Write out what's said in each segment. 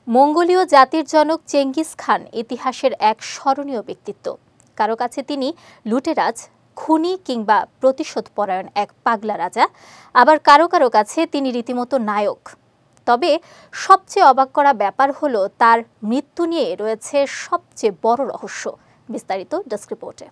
মঙ্গোলীয় জাতির জনক Genghis Khan ইতিহাসের এক স্মরণীয় ব্যক্তিত্ব। কারো কাছে তিনি লুটেরাজ, খুনি কিংবা প্রতিশোধপরায়ণ এক পাগলা রাজা, আবার কারো কারো কাছে তিনি রীতিমতো নায়ক। তবে সবচেয়ে অবাক করা ব্যাপার হলো তার মৃত্যু নিয়ে রয়েছে সবচেয়ে বড় রহস্য। বিস্তারিত ডেস্ক রিপোর্টে।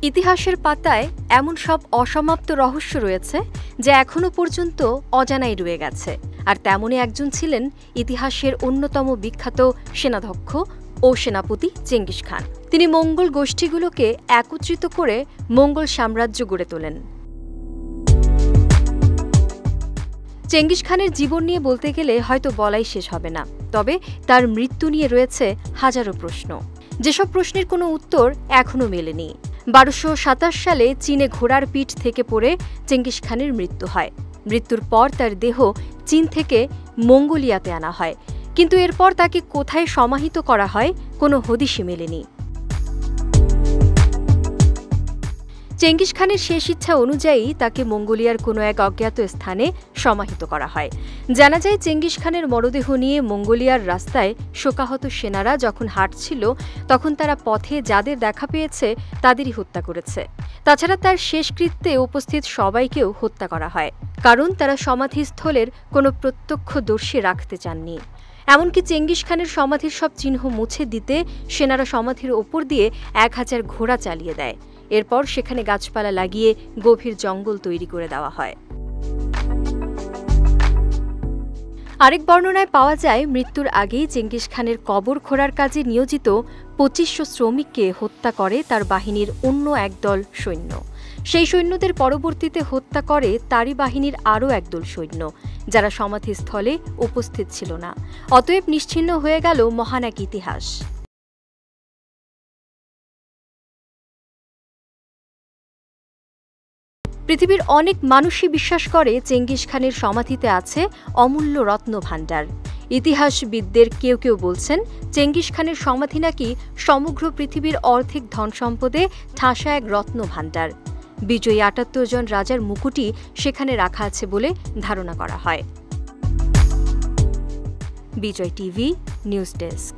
ইতিহাসের পাতায় এমন সব অসমাপ্ত রহস্য রয়েছে যা এখনো পর্যন্ত অজানাই রয়ে গেছে। আর তেমনই একজন ছিলেন ইতিহাসের অন্যতম বিখ্যাত সেনাধ্যক্ষ ও সেনাপতি চেঙ্গিস খান। তিনি মঙ্গল গোষ্ঠীগুলোকে একত্রিত করে মঙ্গল সাম্রাজ্য গড়ে তোলেন। চেঙ্গিস খানের জীবন নিয়ে বলতে গেলে হয়তো বলাই শেষ হবে না, তবে তার মৃত্যু নিয়ে রয়েছে হাজারো প্রশ্ন, যেসব প্রশ্নের কোনো উত্তর এখনও মেলেনি। 1227 সালে চীনে ঘোড়ার পিঠ থেকে পড়ে চেঙ্গিস খানের মৃত্যু হয়। মৃত্যুর পর তার দেহ চীন থেকে মঙ্গোলিয়াতে আনা হয়, কিন্তু এরপর তাকে কোথায় সমাহিত করা হয় কোনো হদিশই মেলেনি। চেঙ্গিস খানের শেষ ইচ্ছা অনুযায়ী তাকে মঙ্গোলিয়ার কোনো এক অজ্ঞাত স্থানে সমাহিত করা হয়। জানা যায়, চেঙ্গিস খানের মরদেহ নিয়ে মঙ্গোলিয়ার রাস্তায় শোকাহত সেনারা যখন হাঁটছিল, তখন তারা পথে যাদের দেখা পেয়েছে তাদেরই হত্যা করেছে। তাছাড়া তার শেষকৃত্যে উপস্থিত সবাইকেও হত্যা করা হয়, কারণ তারা সমাধিস্থলের কোনো প্রত্যক্ষদর্শী রাখতে চাননি। এমনকি চেঙ্গিস খানের সমাধির সব চিহ্ন মুছে দিতে সেনারা সমাধির ওপর দিয়ে 1000 ঘোড়া চালিয়ে দেয়। এরপর সেখানে গাছপালা লাগিয়ে গভীর জঙ্গল তৈরি করে দেওয়া হয়। আরেক বর্ণনায় পাওয়া যায়, মৃত্যুর আগেই চেঙ্গিস খানের কবর খোঁড়ার কাজে নিয়োজিত 2500 শ্রমিককে হত্যা করে তার বাহিনীর অন্য একদল সৈন্য। সেই সৈন্যদের পরবর্তীতে হত্যা করে তারই বাহিনীর আরও একদল সৈন্য, যারা সমাধিস্থলে উপস্থিত ছিল না। অতএব নিশ্চিহ্ন হয়ে গেল মহান এক ইতিহাস। পৃথিবীর অনেক মানুষই বিশ্বাস করে চেঙ্গিস খানের সমাধিতে আছে অমূল্য রত্ন ভাণ্ডার। ইতিহাসবিদদের কেউ কেউ বলছেন, চেঙ্গিস খানের সমাধি নাকি সমগ্র পৃথিবীর অর্ধেক ধন সম্পদে ঠাসা এক রত্ন ভাণ্ডার। বিজয়ী 78 জন রাজার মুকুটই সেখানে রাখা আছে বলে ধারণা করা হয়। বিজয় টিভি নিউজ ডেস্ক।